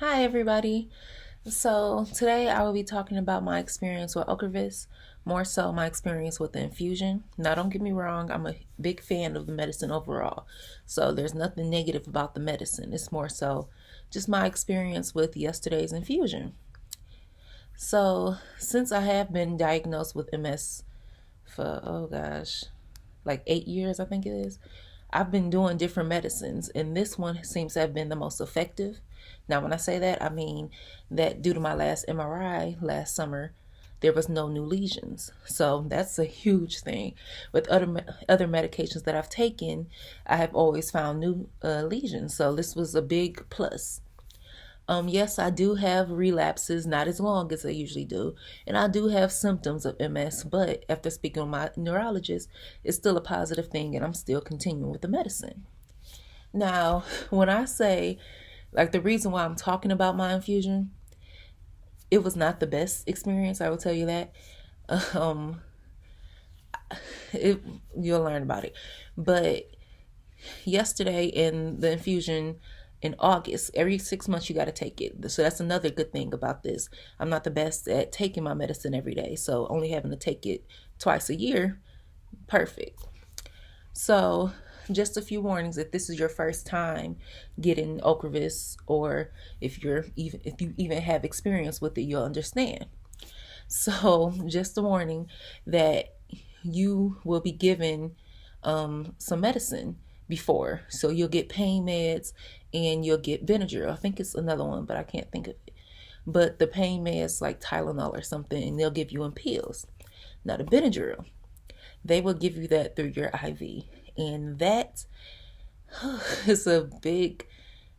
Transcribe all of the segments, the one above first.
Hi, everybody. So, today I will be talking about my experience with Ocrevus, more so my experience with the infusion. Now, don't get me wrong, I'm a big fan of the medicine overall. So, there's nothing negative about the medicine. It's more so just my experience with yesterday's infusion. So, since I have been diagnosed with MS for, oh gosh, like 8 years, I think it is. I've been doing different medicines, and this one seems to have been the most effective. Now, when I say that, I mean that due to my last MRI last summer, there was no new lesions. So that's a huge thing. With other medications that I've taken, I have always found new lesions. So this was a big plus. Yes, I do have relapses, not as long as I usually do, and I do have symptoms of MS, but after speaking with my neurologist, it's still a positive thing, and I'm still continuing with the medicine. Now, when I say, like, the reason why I'm talking about my infusion, it was not the best experience, I will tell you that. Um, it, you'll learn about it. But yesterday in the infusion in August, every 6 months you got to take it. So that's another good thing about this. I'm not the best at taking my medicine every day, so only having to take it twice a year, perfect. So just a few warnings: if this is your first time getting Ocrevus, or if you even have experience with it, you'll understand. So just a warning that you will be given some medicine before. So you'll get pain meds and you'll get Benadryl. I think it's another one, but I can't think of it. But the pain meds like Tylenol or something, and they'll give you in pills. Now the Benadryl, they will give you that through your IV. And that is a big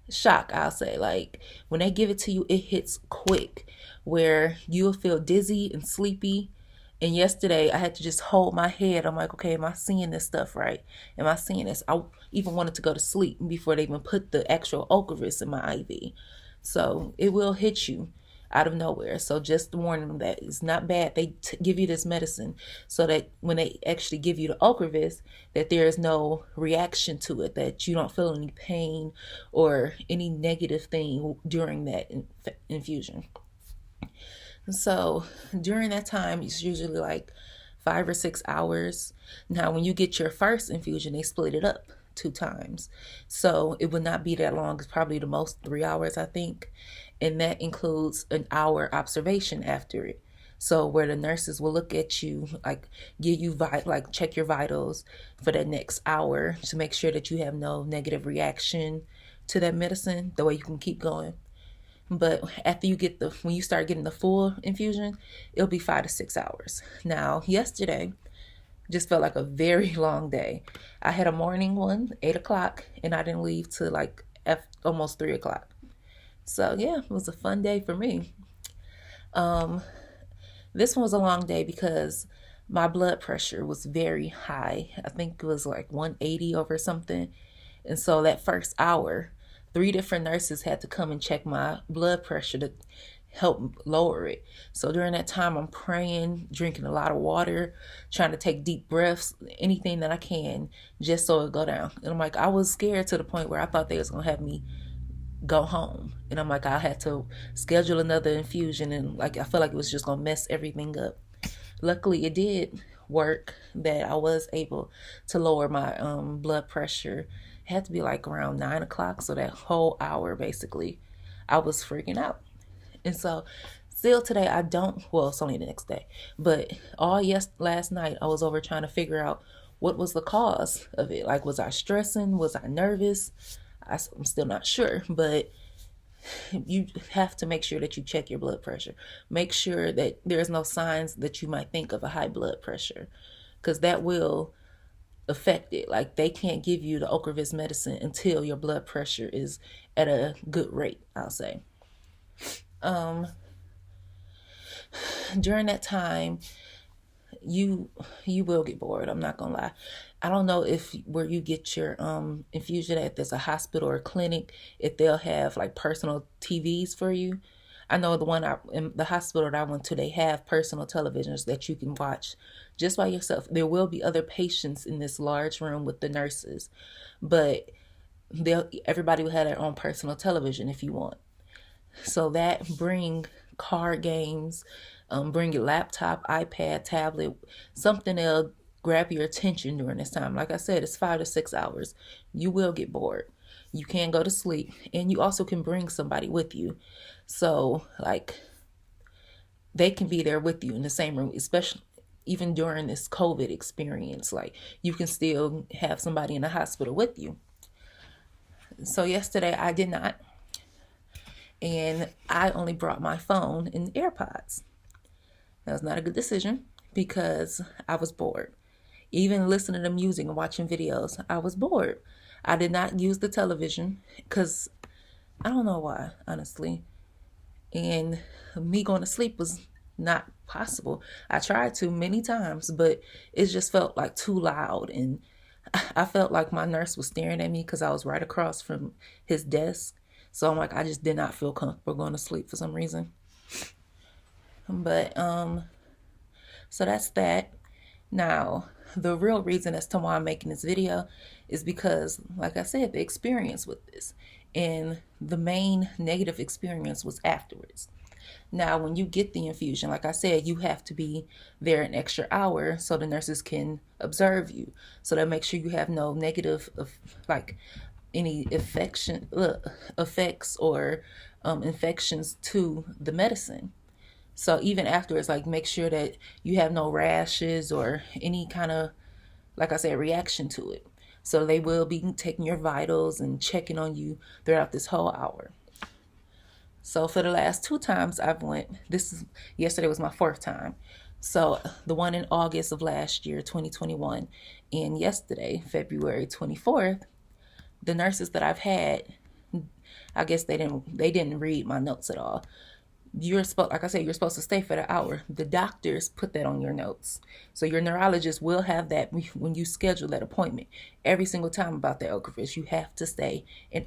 shock, I'll say. Like, when they give it to you, it hits quick, where you'll feel dizzy and sleepy. And yesterday I had to just hold my head. I'm like, okay, am I seeing this stuff right? Am I seeing this? I even wanted to go to sleep before they even put the actual Ocrevus in my IV. So it will hit you out of nowhere. So just warning them that it's not bad. They give you this medicine so that when they actually give you the Ocrevus, that there is no reaction to it, that you don't feel any pain or any negative thing during that infusion. So during that time, it's usually like 5 or 6 hours. Now, when you get your first infusion, they split it up 2 times. So it would not be that long. It's probably the most 3 hours, I think. And that includes an hour observation after it. So where the nurses will look at you, like give you like check your vitals for that next hour to make sure that you have no negative reaction to that medicine. The way you can keep going. But after when you start getting the full infusion, it'll be 5 to 6 hours. Now, yesterday just felt like a very long day. I had a morning one, 8 o'clock, and I didn't leave till like almost 3 o'clock. So yeah, it was a fun day for me. Um, this one was a long day because my blood pressure was very high. I think it was like 180 over something. And so that first hour, 3 different nurses had to come and check my blood pressure to help lower it. So during that time, I'm praying, drinking a lot of water, trying to take deep breaths, anything that I can, just so it go down. And I'm like, I was scared to the point where I thought they was gonna have me go home. And I'm like, I had to schedule another infusion, and like I felt like it was just gonna mess everything up. Luckily, it did work, that I was able to lower my blood pressure. It had to be like around 9 o'clock, so that whole hour basically, I was freaking out. And so, still today, I don't. Well, it's only the next day, but last night I was over trying to figure out what was the cause of it. Like, was I stressing? Was I nervous? I'm still not sure, but you have to make sure that you check your blood pressure. Make sure that there's no signs that you might think of a high blood pressure, because that will affect it. Like, they can't give you the Ocrevus medicine until your blood pressure is at a good rate, I'll say. Um, During that time, you you will get bored. I'm not gonna lie. I don't know if where you get your infusion at, there's a hospital or a clinic, if they'll have like personal TVs for you. I know in the hospital that I went to, they have personal televisions that you can watch just by yourself. There will be other patients in this large room with the nurses, but everybody will have their own personal television if you want. So that bring card games, bring your laptop, iPad, tablet, something that'll grab your attention during this time. Like I said, it's 5 to 6 hours. You will get bored. You can go to sleep, and you also can bring somebody with you. So like they can be there with you in the same room, especially even during this COVID experience. Like you can still have somebody in the hospital with you. So yesterday I did not, and I only brought my phone and AirPods. That was not a good decision because I was bored. Even listening to music and watching videos, I was bored. I did not use the television because I don't know why, honestly. And me going to sleep was not possible. I tried to many times, but it just felt like too loud. And I felt like my nurse was staring at me because I was right across from his desk. So I'm like, I just did not feel comfortable going to sleep for some reason. But so that's that. Now, the real reason as to why I'm making this video is because, like I said, the experience with this. And the main negative experience was afterwards. Now, when you get the infusion, like I said, you have to be there an extra hour so the nurses can observe you. So that makes sure you have no negative, like any effects or infections to the medicine. So even afterwards, like make sure that you have no rashes or any kind of, like I said, reaction to it. So they will be taking your vitals and checking on you throughout this whole hour. So for the last 2 times I've went, yesterday was my 4th time. So the one in August of last year, 2021, and yesterday, February 24th, the nurses that I've had, I guess they didn't read my notes at all. Like I said, you're supposed to stay for the hour. The doctors put that on your notes. So your neurologist will have that when you schedule that appointment. Every single time about the Ocrevus, you have to stay an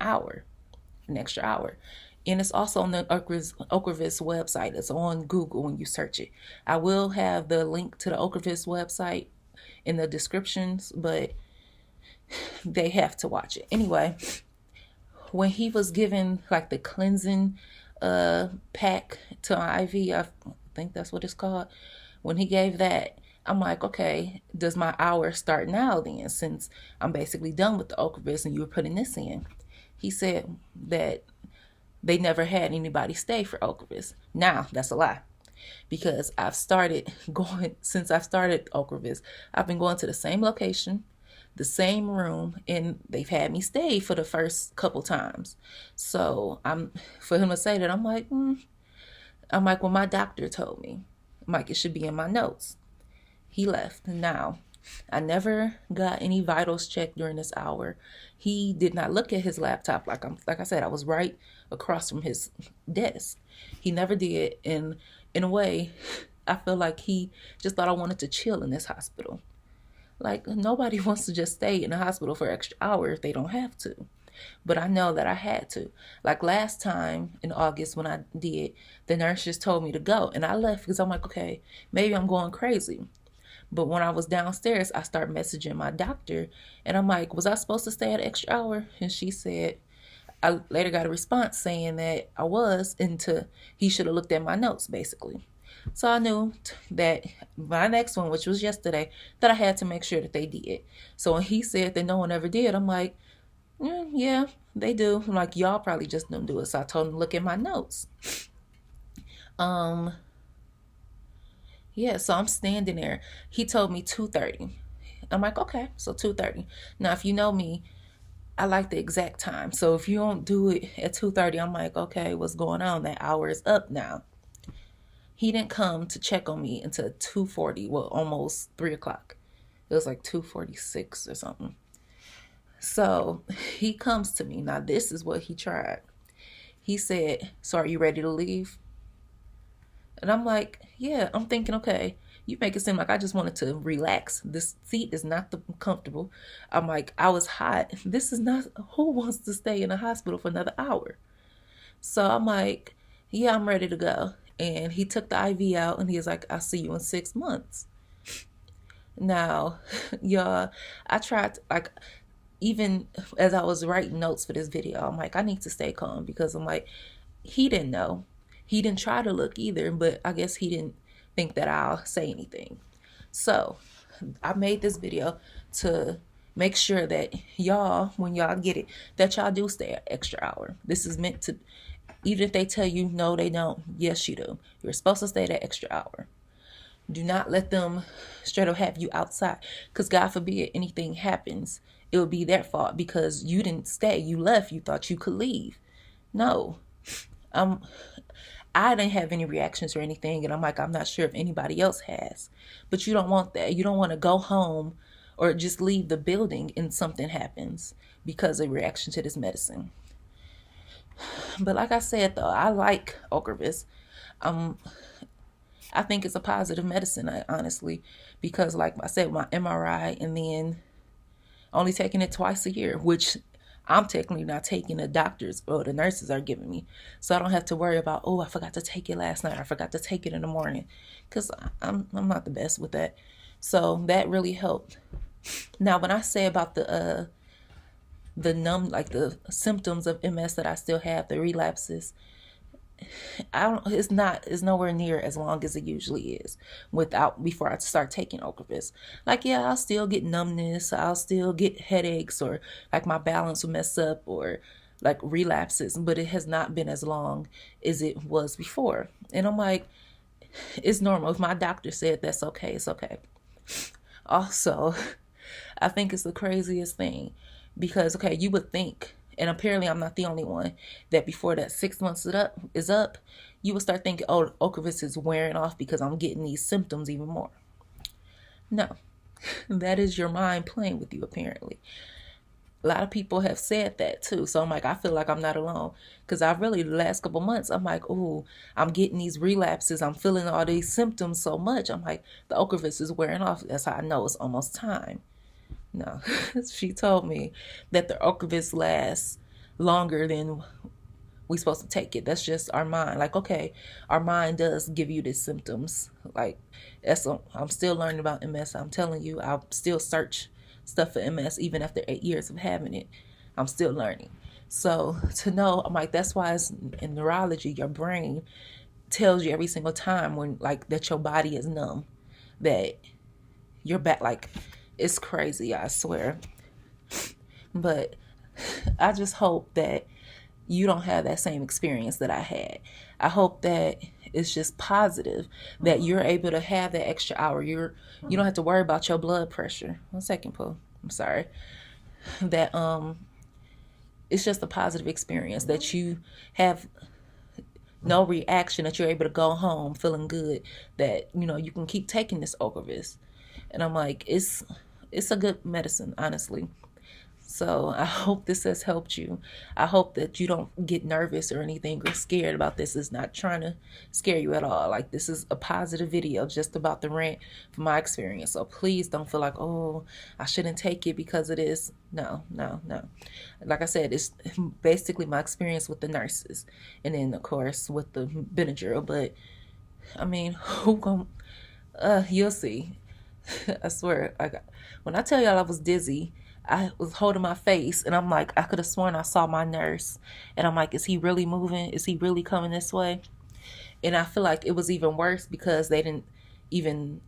extra hour. And it's also on the Ocrevus website. It's on Google when you search it. I will have the link to the Ocrevus website in the descriptions, but they have to watch it. Anyway, when he was given like the cleansing pack to my IV, I think that's what it's called. When he gave that, I'm like, okay, does my hour start now then, since I'm basically done with the Ocrevus and you were putting this in? He said that they never had anybody stay for Ocrevus. Now, that's a lie. Because since I've started Ocrevus, I've been going to the same location, the same room, and they've had me stay for the first couple times. So for him to say that, I'm like, well, my doctor told me. I'm like, it should be in my notes. He left. Now, I never got any vitals checked during this hour. He did not look at his laptop. Like I said, I was right across from his desk. He never did. And in a way, I feel like he just thought I wanted to chill in this hospital. Like, nobody wants to just stay in the hospital for an extra hour if they don't have to. But I know that I had to. Like last time in August when I did, the nurse just told me to go. And I left because I'm like, okay, maybe I'm going crazy. But when I was downstairs, I started messaging my doctor. And I'm like, was I supposed to stay an extra hour? And she said, I later got a response saying that I was, he should have looked at my notes, basically. So I knew that my next one, which was yesterday, that I had to make sure that they did. So when he said that no one ever did, I'm like, yeah, they do. I'm like, y'all probably just don't do it. So I told him to look at my notes. Yeah, so I'm standing there. He told me 2:30. I'm like, okay, so 2:30. Now, if you know me, I like the exact time. So if you don't do it at 2:30, I'm like, okay, what's going on? That hour is up now. He didn't come to check on me until 2:40, well, almost 3 o'clock. It was like 2:46 or something. So he comes to me. Now, this is what he tried. He said, so are you ready to leave? And I'm like, yeah. I'm thinking, okay, you make it seem like I just wanted to relax. This seat is not comfortable. I'm like, I was hot. This is not, who wants to stay in a hospital for another hour? So I'm like, yeah, I'm ready to go. And he took the IV out and he was like, I'll see you in 6 months. Now, y'all, I tried to, like, even as I was writing notes for this video, I'm like, I need to stay calm because I'm like, he didn't know. He didn't try to look either, but I guess he didn't think that I'll say anything. So I made this video to make sure that y'all, when y'all get it, that y'all do stay an extra hour. This is meant to, even if they tell you no, they don't, yes, you do. You're supposed to stay that extra hour. Do not let them straight up have you outside, because God forbid anything happens, it will be their fault because you didn't stay. You left. You thought you could leave. No. I didn't have any reactions or anything, and I'm like, I'm not sure if anybody else has. But you don't want that. You don't want to go home or just leave the building and something happens because of reaction to this medicine. But like I said, though, I like Ocrevus. I think it's a positive medicine, honestly, because like I said, my MRI, and then only taking it twice a year, which I'm technically not taking, the doctors or the nurses are giving me. So I don't have to worry about, oh, I forgot to take it last night. I forgot to take it in the morning, because I'm not the best with that. So that really helped. Now, when I say about the like the symptoms of MS that I still have, the relapses, it's nowhere near as long as it usually is before I start taking Ocrevus. Like, yeah, I'll still get numbness, I'll still get headaches, or like my balance will mess up, or like relapses, but it has not been as long as it was before. And I'm like, it's normal. If my doctor said that's okay, it's okay. Also, I think it's the craziest thing, because okay, you would think, and apparently I'm not the only one, that before that 6 months is up, you would start thinking, oh, Ocrevus is wearing off because I'm getting these symptoms even more. No, that is your mind playing with you, apparently. A lot of people have said that too. So I'm like, I feel like I'm not alone, because I really, the last couple months, I'm like, oh, I'm getting these relapses. I'm feeling all these symptoms so much. I'm like, the Ocrevus is wearing off. That's how I know it's almost time. No, she told me that the Ocrevus lasts longer than we supposed to take it. That's just our mind. Like, okay, our mind does give you these symptoms. Like, I'm still learning about MS. I'm telling you, I'll still search stuff for MS even after 8 years of having it. I'm still learning. So to know, I'm like, that's why it's in neurology, your brain tells you every single time when, like, that your body is numb, that you're back. Like, it's crazy, I swear. But I just hope that you don't have that same experience that I had. I hope that it's just positive, that you're able to have that extra hour. You don't have to worry about your blood pressure. 1 second, Pooh. I'm sorry. That it's just a positive experience, that you have no reaction, that you're able to go home feeling good, that you can keep taking this Ocrevus. And I'm like, it's a good medicine, honestly. So I hope this has helped you. I hope that you don't get nervous or anything or scared about this. It's not trying to scare you at all. Like, this is a positive video just about the rant from my experience. So please don't feel like, oh, I shouldn't take it because it is. No. Like I said, it's basically my experience with the nurses, and then of course with the Benadryl. But I mean, you'll see. I swear, when I tell y'all I was dizzy, I was holding my face, and I'm like, I could have sworn I saw my nurse, and I'm like, is he really moving? Is he really coming this way? And I feel like it was even worse because they didn't even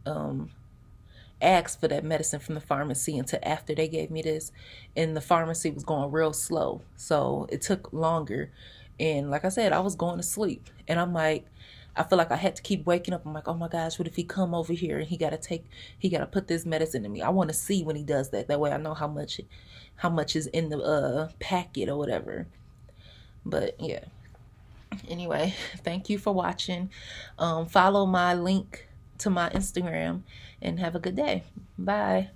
ask for that medicine from the pharmacy until after they gave me this, and the pharmacy was going real slow, so it took longer. And like I said, I was going to sleep, and I'm like, I feel like I had to keep waking up. I'm like, oh my gosh, what if he come over here and he got to put this medicine in me? I want to see when he does that. That way I know how much is in the packet or whatever. But yeah. Anyway, thank you for watching. Follow my link to my Instagram, and have a good day. Bye.